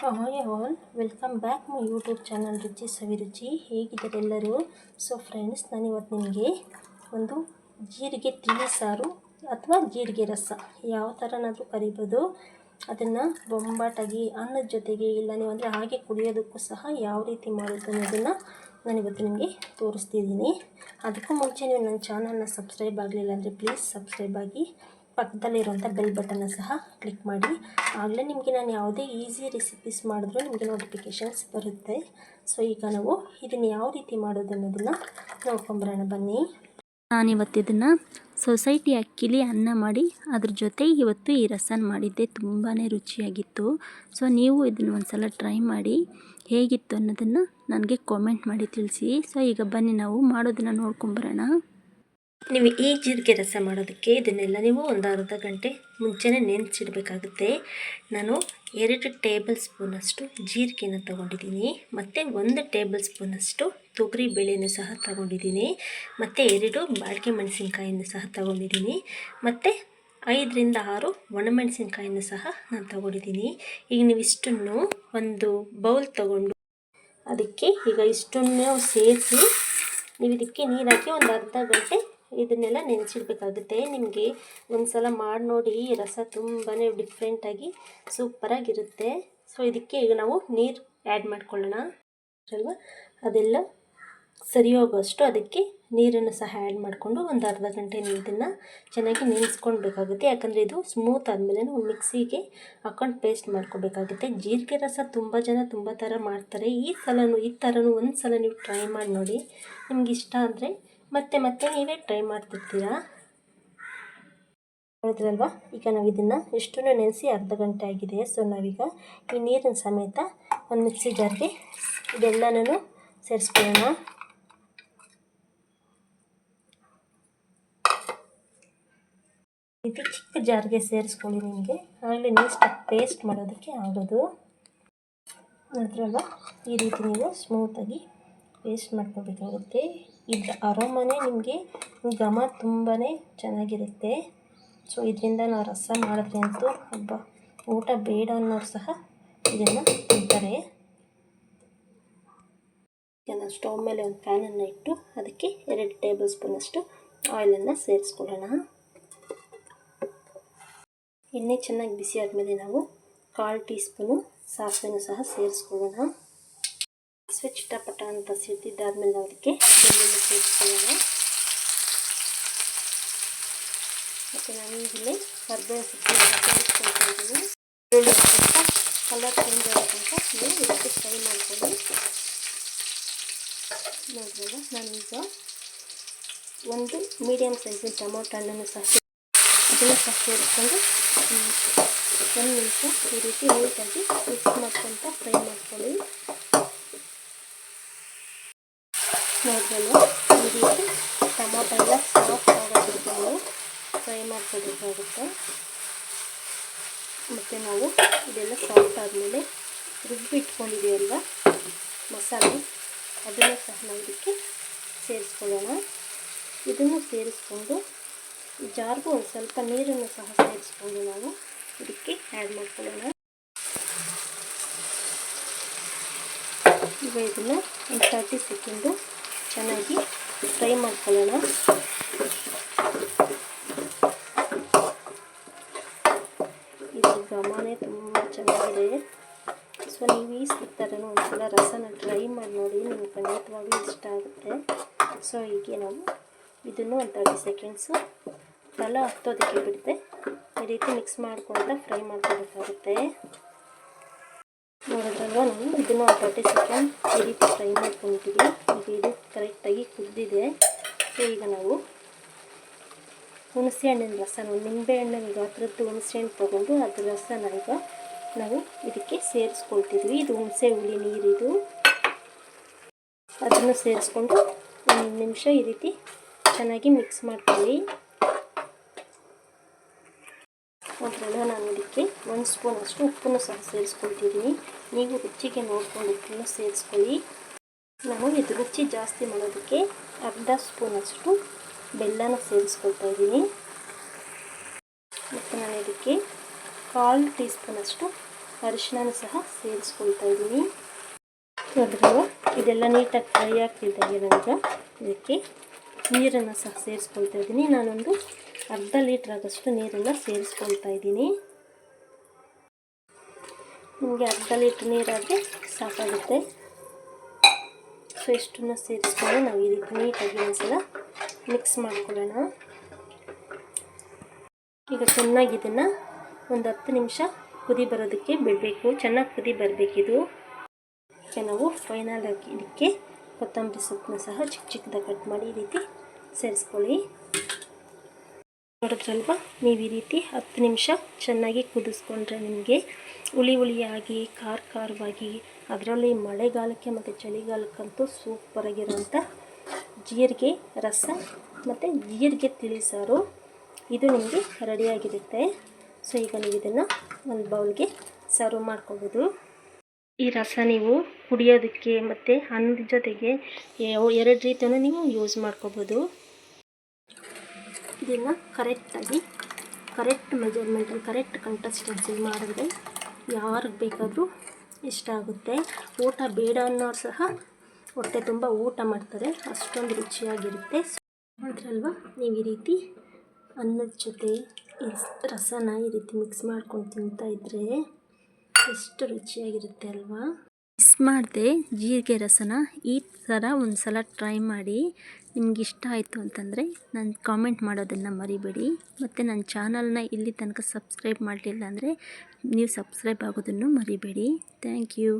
Hi all, welcome back my YouTube channel ರುಚಿ ಸವಿರುಚಿ. ಹೇಗಿದ್ದಾರೆ ಎಲ್ಲರೂ? ಸೊ ಫ್ರೆಂಡ್ಸ್, ನಾನಿವತ್ತು ನಿಮಗೆ ಒಂದು ಜೀರಿಗೆ ತಿಳಿ ಸಾರು ಅಥವಾ ಜೀರಿಗೆ ರಸ ಯಾವ ಥರನಾದರೂ ಕರಿಬೋದು. ಅದನ್ನು ಬೊಂಬಾಟಾಗಿ ಅನ್ನದ ಜೊತೆಗೆ ಇಲ್ಲ ನೀವು ಅಂದರೆ ಹಾಗೆ ಕುಡಿಯೋದಕ್ಕೂ ಸಹ ಯಾವ ರೀತಿ ಮಾಡೋದು ಅನ್ನೋದನ್ನು ನಾನಿವತ್ತು ನಿಮಗೆ ತೋರಿಸ್ತಿದ್ದೀನಿ. ಅದಕ್ಕೂ ಮುಂಚೆ ನೀವು ನನ್ನ ಚಾನಲ್ನ ಸಬ್ಸ್ಕ್ರೈಬ್ ಆಗಲಿಲ್ಲ ಅಂದರೆ ಪ್ಲೀಸ್ ಸಬ್ಸ್ಕ್ರೈಬ್ ಆಗಿ, ಪಕ್ಕದಲ್ಲಿರುವಂಥ ಬೆಲ್ ಬಟನ್ನ ಸಹ ಕ್ಲಿಕ್ ಮಾಡಿ. ಆಗಲೇ ನಿಮಗೆ ನಾನು ಯಾವುದೇ ಈಸಿ ರೆಸಿಪೀಸ್ ಮಾಡಿದ್ರೂ ನಿಮಗೆ ನೋಟಿಫಿಕೇಷನ್ಸ್ ಬರುತ್ತೆ. ಸೊ ಈಗ ನಾವು ಇದನ್ನು ಯಾವ ರೀತಿ ಮಾಡೋದು ಅನ್ನೋದನ್ನು ನೋಡ್ಕೊಂಬರೋಣ ಬನ್ನಿ. ನಾನಿವತ್ತು ಇದನ್ನು ಸೊಸೈಟಿ ಅಕ್ಕಿಲಿ ಅನ್ನ ಮಾಡಿ ಅದ್ರ ಜೊತೆ ಇವತ್ತು ಈ ರಸನ ಮಾಡಿದ್ದೆ. ತುಂಬಾ ರುಚಿಯಾಗಿತ್ತು. ಸೊ ನೀವು ಇದನ್ನು ಒಂದು ಸಲ ಟ್ರೈ ಮಾಡಿ ಹೇಗಿತ್ತು ಅನ್ನೋದನ್ನು ನನಗೆ ಕಾಮೆಂಟ್ ಮಾಡಿ ತಿಳಿಸಿ. ಸೊ ಈಗ ಬನ್ನಿ ನಾವು ಮಾಡೋದನ್ನು ನೋಡ್ಕೊಂಬರೋಣ. ನೀವು ಈ ಜೀರಿಗೆ ರಸ ಮಾಡೋದಕ್ಕೆ ಇದನ್ನೆಲ್ಲ ನೀವು ಒಂದು ಅರ್ಧ ಗಂಟೆ ಮುಂಚೆನೇ ನೆನೆಸಿಡಬೇಕಾಗುತ್ತೆ. ನಾನು 2 ಟೇಬಲ್ ಸ್ಪೂನಷ್ಟು ಜೀರಿಗೆನ ತೊಗೊಂಡಿದ್ದೀನಿ, ಮತ್ತು 1 ಟೇಬಲ್ ಸ್ಪೂನಷ್ಟು ತೊಗರಿ ಬೇಳೆನೂ ಸಹ ತೊಗೊಂಡಿದ್ದೀನಿ, ಮತ್ತು 2 ಬಾಡಿಗೆ ಮೆಣಸಿನ್ಕಾಯಿನೂ ಸಹ ತೊಗೊಂಡಿದ್ದೀನಿ, ಮತ್ತು 5ರಿಂದ 6 ಒಣಮೆಣಸಿನ್ಕಾಯಿನೂ ಸಹ ನಾನು ತೊಗೊಂಡಿದ್ದೀನಿ. ಈಗ ನೀವು ಇಷ್ಟನ್ನು ಒಂದು ಬೌಲ್ ತೊಗೊಂಡು ಅದಕ್ಕೆ ಈಗ ಇಷ್ಟನ್ನು ಸೇರಿಸಿ ನೀವು ಇದಕ್ಕೆ ನೀರು ಹಾಕಿ ಒಂದು ಅರ್ಧ ಗಂಟೆ ಇದನ್ನೆಲ್ಲ ನೆನೆಸಿಡಬೇಕಾಗುತ್ತೆ. ನಿಮಗೆ ಒಂದು ಸಲ ಮಾಡಿ ನೋಡಿ, ರಸ ತುಂಬಾ ಡಿಫ್ರೆಂಟಾಗಿ ಸೂಪರಾಗಿರುತ್ತೆ. ಸೊ ಇದಕ್ಕೆ ಈಗ ನಾವು ನೀರು ಆ್ಯಡ್ ಮಾಡ್ಕೊಳ್ಳೋಣ ಅಲ್ವಾ. ಅದೆಲ್ಲ ಸರಿ ಹೋಗೋಷ್ಟು ಅದಕ್ಕೆ ನೀರನ್ನು ಸಹ ಆ್ಯಡ್ ಮಾಡಿಕೊಂಡು ಒಂದು ಅರ್ಧ ಗಂಟೆ ನೀವು ಇದನ್ನು ಚೆನ್ನಾಗಿ ನೆನೆಸ್ಕೊಳ್ಬೇಕಾಗುತ್ತೆ. ಯಾಕಂದರೆ ಇದು ಸ್ಮೂತ್ ಆದಮೇಲೆ ನಾವು ಮಿಕ್ಸಿಗೆ ಹಾಕ್ಕೊಂಡು ಪೇಸ್ಟ್ ಮಾಡ್ಕೋಬೇಕಾಗುತ್ತೆ. ಜೀರಿಗೆ ರಸ ತುಂಬ ಜನ ತುಂಬ ಥರ ಮಾಡ್ತಾರೆ. ಈ ಥರನೂ ಒಂದು ಸಲ ನೀವು ಟ್ರೈ ಮಾಡಿ ನೋಡಿ. ನಿಮ್ಗೆ ಇಷ್ಟ ಅಂದರೆ ಮತ್ತೆ ನೀವೇ ಟ್ರೈ ಮಾಡ್ತಿರ್ತೀರಾ. ನೋಡಿದ್ರಲ್ವಾ, ಈಗ ನಾವು ಇದನ್ನು ಇಷ್ಟನ್ನು ನೆನೆಸಿ ಅರ್ಧ ಗಂಟೆ ಆಗಿದೆ. ಸೊ ನಾವೀಗ ಈ ನೀರಿನ ಸಮೇತ ಒಂದು ಮಿಕ್ಸಿ ಜಾರ್ಗೆ ಇದೆಲ್ಲನೂ ಸೇರಿಸ್ಕೊಳ್ಳೋಣ. ಇದು ಚಿಕ್ಕ ಜಾರ್ಗೆ ಸೇರಿಸ್ಕೊಳ್ಳಿ, ನಿಮಗೆ ಆಗಲೇ ನೀಟಾಗಿ ಪೇಸ್ಟ್ ಮಾಡೋದಕ್ಕೆ ಆಗೋದು. ನೋಡಿದ್ರಲ್ವಾ, ಈ ರೀತಿ ನೀವು ಸ್ಮೂತಾಗಿ ಪೇಸ್ಟ್ ಮಾಡ್ಕೋಬೇಕಾಗುತ್ತೆ. ಇದರ ಅರೋಮನೆ ನಿಮಗೆ ಘಮ ತುಂಬಾ ಚೆನ್ನಾಗಿರುತ್ತೆ. ಸೊ ಇದರಿಂದ ನಾವು ರಸ ಮಾಡಿದ್ರೆ ಅಂತೂ ಹಬ್ಬ ಊಟ ಬೇಡ ಅನ್ನೋರು ಸಹ ಇದನ್ನು ತಿಂತಾರೆ. ಈಗ ನಾವು ಸ್ಟವ್ ಮೇಲೆ ಒಂದು ಪ್ಯಾನನ್ನು ಇಟ್ಟು ಅದಕ್ಕೆ 2 ಟೇಬಲ್ ಸ್ಪೂನಷ್ಟು ಆಯಿಲನ್ನು ಸೇರಿಸ್ಕೊಳ್ಳೋಣ. ಎಣ್ಣೆ ಚೆನ್ನಾಗಿ ಬಿಸಿ ಆದಮೇಲೆ ನಾವು 1/4 ಟೀ ಸ್ಪೂನು ಸಾಸಿವೆನೂ ಸಹ ಸೇರಿಸ್ಕೊಳ್ಳೋಣ. ಸಾಸಿವೆ ಚಿಟಪಟ ಅಂತ ಸಿಡ್ದಿದ್ದಾದಮೇಲೆ ನಾವು ಅದಕ್ಕೆ ಬೆಳ್ಳುಳ್ಳಿ ಸೇರಿಸ್ಕೊಳ್ಳೋಣ. ಮತ್ತು ನಾನು ಈಗಲೇ ಕರ್ಬೇವಿನ ಸೊಪ್ಪು ಸೇರಿಸ್ಕೊಳ್ತಾ ಇದ್ದೀನಿ. ಬೆಳ್ಳುಳ್ಳಿ ಸ್ವಲ್ಪ ಕಲರ್ ಚೇಂಜ್ ಆಗೋತನಕ ನೀವು ಇದಕ್ಕೆ ಫ್ರೈ ಮಾಡ್ಕೊಳ್ಳಿ. ನೋಡಿದ್ರಲ್ಲ, ನಾನೀಗ ಒಂದು ಮೀಡಿಯಮ್ ಸೈಜಿನ ಟೊಮೊಟೊ ಹಣ್ಣನ್ನು ಸಹ ಅದನ್ನು ಸಹ ಸೇರಿಸ್ಕೊಂಡು 1 ನಿಮಿಷ ಈ ರೀತಿ ನೀಟಾಗಿ ಮಿಕ್ಸ್ ಮಾಡ್ಕೊತ ಫ್ರೈ ಮಾಡ್ಕೊಳ್ಳಿ. ನೋಡಿದ್ರಲ್ಲ, ಈ ರೀತಿ ಟೊಮೊಟೊ ಎಲ್ಲ ಸಾಫ್ಟ್ ಆಗೋದಕ್ಕೆ ಫ್ರೈ ಮಾಡ್ಕೋಬೇಕಾಗುತ್ತೆ. ಮತ್ತು ನಾವು ಇದೆಲ್ಲ ಸಾಫ್ಟ್ ಆದಮೇಲೆ ರುಬ್ಬಿಟ್ಕೊಂಡಿದ್ದೀವಲ್ವ ಮಸಾಲೆ, ಅದನ್ನು ಸಹ ನಾವು ಇದಕ್ಕೆ ಸೇರಿಸ್ಕೊಳ್ಳೋಣ. ಇದನ್ನು ಸೇರಿಸ್ಕೊಂಡು ಜಾರ್ಗೂ ಒಂದು ಸ್ವಲ್ಪ ನೀರನ್ನು ಸಹ ಸೇರಿಸ್ಕೊಂಡು ನಾವು ಇದಕ್ಕೆ ಆ್ಯಡ್ ಮಾಡ್ಕೊಳ್ಳೋಣ. ಈಗ ಇದನ್ನು ಒಂದು 30 ಸೆಕೆಂಡು ಚೆನ್ನಾಗಿ ಫ್ರೈ ಮಾಡ್ಕೊಳ್ಳೋಣ. ಇದು ಘಮನೇ ತುಂಬ ಚೆನ್ನಾಗಿದೆ. ಸೊ ನೀವು ಈ ಥರನೂ ಒಂದು ಸಲ ರಸನ ಟ್ರೈ ಮಾಡಿ ನೋಡಿ, ನಿಮ್ಗೆ ಖಂಡಿತವಾಗ್ಲೂ ಇಷ್ಟ ಆಗುತ್ತೆ. ಸೊ ಹೀಗೆ ನಾವು ಇದನ್ನು ಒಂದು 30 ಸೆಕೆಂಡ್ಸು ತಲ ಹತ್ತೋದಕ್ಕೆ ಬಿಡುತ್ತೆ. ಈ ರೀತಿ ಮಿಕ್ಸ್ ಮಾಡ್ಕೊಳ್ತಾ ಫ್ರೈ ಮಾಡ್ಕೋಬೇಕಾಗುತ್ತೆ. ನೋಡೋದ್ರಲ್ವ, ನಾವು ಇದನ್ನು ಒಂದು 30 ಸೆಕೆಂಡ್ ಈ ರೀತಿ ಫ್ರೈ ಮಾಡ್ಕೊಂಡಿದ್ದೀವಿ. ಈಗ ಇದು ಕರೆಕ್ಟಾಗಿ ಕುದ್ದಿದೆ. ಸೊ ಈಗ ನಾವು ಹುಣಸೆ ಹಣ್ಣಿನ ರಸನ, ನಿಂಬೆ ಹಣ್ಣಿನ ಗಾತ್ರದ್ದು ಹುಣಸೆ ಹಣ್ಣು ತೊಗೊಂಡು ಅದ್ರ ರಸನ ಈಗ ನಾವು ಇದಕ್ಕೆ ಸೇರಿಸ್ಕೊಳ್ತಿದ್ವಿ. ಇದು ಹುಣಸೆ ಹುಳಿ ನೀರಿದು. ಅದನ್ನು ಸೇರಿಸ್ಕೊಂಡು 1 ನಿಮಿಷ ಈ ರೀತಿ ಚೆನ್ನಾಗಿ ಮಿಕ್ಸ್ ಮಾಡ್ಕೊಳ್ಳಿ. ಅದರಿಂದ ನಾನು ಇದಕ್ಕೆ 1 ಸ್ಪೂನಷ್ಟು ಉಪ್ಪನ್ನು ಸಹ ಸೇರಿಸ್ಕೊಳ್ತಿದ್ದೀನಿ. ನೀವು ರುಚಿಗೆ ನೋಡಿಕೊಂಡು ಉಪ್ಪನ್ನು ಸೇರಿಸ್ಕೊಳ್ಳಿ. ನಾನು ಇದು ರುಚಿ ಜಾಸ್ತಿ ಮಾಡೋದಕ್ಕೆ ಅರ್ಧ ಸ್ಪೂನಷ್ಟು ಬೆಲ್ಲನ ಸೇರಿಸ್ಕೊಳ್ತಾ ಇದ್ದೀನಿ. ಮತ್ತು ನಾನು ಇದಕ್ಕೆ 1/4 ಟೀ ಸ್ಪೂನಷ್ಟು ಅರಿಶಿನ ಸಹ ಸೇರಿಸ್ಕೊಳ್ತಾ ಇದ್ದೀನಿ. ನೋಡಿದ್ರಲ್ವ, ಇದೆಲ್ಲ ನೀಟಾಗಿ ಫ್ರೈ ಆಗ್ತಿದ್ದಂಗೆ ನನಗೆ ಇದಕ್ಕೆ ನೀರನ್ನು ಸಹ ಸೇರಿಸ್ಕೊಳ್ತಾ ಇದ್ದೀನಿ. ನಾನೊಂದು ಅರ್ಧ ಲೀಟ್ರ್ ಆಗೋಷ್ಟು ನೀರನ್ನು ಸೇರಿಸ್ಕೊಳ್ತಾ ಇದ್ದೀನಿ. ನಿಮಗೆ ಅರ್ಧ ಲೀಟ್ರ್ ನೀರಾದರೆ ಸಾಕಾಗುತ್ತೆ. ಸೊ ಇಷ್ಟನ್ನು ಸೇರಿಸ್ಕೊಂಡು ನಾವು ಈ ರೀತಿ ನೀಟಾಗಿ ಒಂದ್ಸಲ ಮಿಕ್ಸ್ ಮಾಡ್ಕೊಳ್ಳೋಣ. ಈಗ ಚೆನ್ನಾಗಿ ಇದನ್ನು ಒಂದು 10 ನಿಮಿಷ ಕುದಿ ಬರೋದಕ್ಕೆ ಬಿಡಬೇಕು. ಚೆನ್ನಾಗಿ ಕುದಿ ಬರಬೇಕಿದು. ಈಗ ನಾವು ಫೈನಲ್ ಆಗಿ ಇದಕ್ಕೆ ಕೊತ್ತಂಬರಿ ಸೊಪ್ಪನ್ನ ಸಹ ಚಿಕ್ಕ ಚಿಕ್ಕದಾಗಿ ಕಟ್ ಮಾಡಿ ಈ ರೀತಿ ಸೇರಿಸ್ಕೊಳ್ಳಿ. ನೋಡಿದ್ರಲ್ವ, ನೀವು ಈ ರೀತಿ 10 ನಿಮಿಷ ಚೆನ್ನಾಗಿ ಕುದಿಸ್ಕೊಂಡ್ರೆ ನಿಮಗೆ ಹುಳಿಯಾಗಿ ಖಾರವಾಗಿ, ಅದರಲ್ಲಿ ಮಳೆಗಾಲಕ್ಕೆ ಮತ್ತು ಚಳಿಗಾಲಕ್ಕಂತೂ ಸೂಪರಾಗಿರೋಂಥ ಜೀರಿಗೆ ರಸ ಮತ್ತು ಜೀರಿಗೆ ತಿಳಿಸಾರು ಇದು ನಿಮಗೆ ರೆಡಿಯಾಗಿರುತ್ತೆ. ಸೊ ಈಗ ನೀವು ಇದನ್ನು ಒಂದು ಬೌಲ್ಗೆ ಸರ್ವ್ ಮಾಡ್ಕೋಬೋದು. ಈ ರಸ ನೀವು ಕುಡಿಯೋದಕ್ಕೆ ಮತ್ತು ಅನ್ನದ ಜೊತೆಗೆ 2 ರೀತಿಯೂ ನೀವು ಯೂಸ್ ಮಾಡ್ಕೋಬೋದು. ಇದನ್ನು ಕರೆಕ್ಟ್ ಮೆಜರ್ಮೆಂಟಲ್ಲಿ ಕರೆಕ್ಟ್ ಕನ್ಸಿಸ್ಟೆನ್ಸಿ ಮಾಡಿದ್ರೆ ಯಾರಿಗೆ ಬೇಕಾದರೂ ಇಷ್ಟ ಆಗುತ್ತೆ. ಊಟ ಬೇಡ ಅನ್ನೋರು ಸಹ ಹೊಟ್ಟೆ ತುಂಬ ಊಟ ಮಾಡ್ತಾರೆ, ಅಷ್ಟೊಂದು ರುಚಿಯಾಗಿರುತ್ತೆ. ಅದರಲ್ವ, ನೀವು ಈ ರೀತಿ ಅನ್ನದ ಜೊತೆ ಈ ರಸನ ಈ ರೀತಿ ಮಿಕ್ಸ್ ಮಾಡ್ಕೊಂಡು ತಿಂತಾಯಿದ್ರೆ ಎಷ್ಟು ರುಚಿಯಾಗಿರುತ್ತೆ ಅಲ್ವಾ. ಮಿಸ್ ಮಾಡದೆ ಜೀರಿಗೆ ರಸನ ಈ ಥರ ಒಂದು ಸಲ ಟ್ರೈ ಮಾಡಿ. ನಿಮ್ಗೆ ಇಷ್ಟ ಆಯಿತು ಅಂತಂದರೆ ನಾನು ಕಾಮೆಂಟ್ ಮಾಡೋದನ್ನು ಮರಿಬೇಡಿ. ಮತ್ತು ನನ್ನ ಚಾನಲ್ನ ಇಲ್ಲಿ ತನಕ ಸಬ್ಸ್ಕ್ರೈಬ್ ಮಾಡಲಿಲ್ಲ ಅಂದರೆ ನೀವು ಸಬ್ಸ್ಕ್ರೈಬ್ ಆಗೋದನ್ನು ಮರಿಬೇಡಿ. Thank you.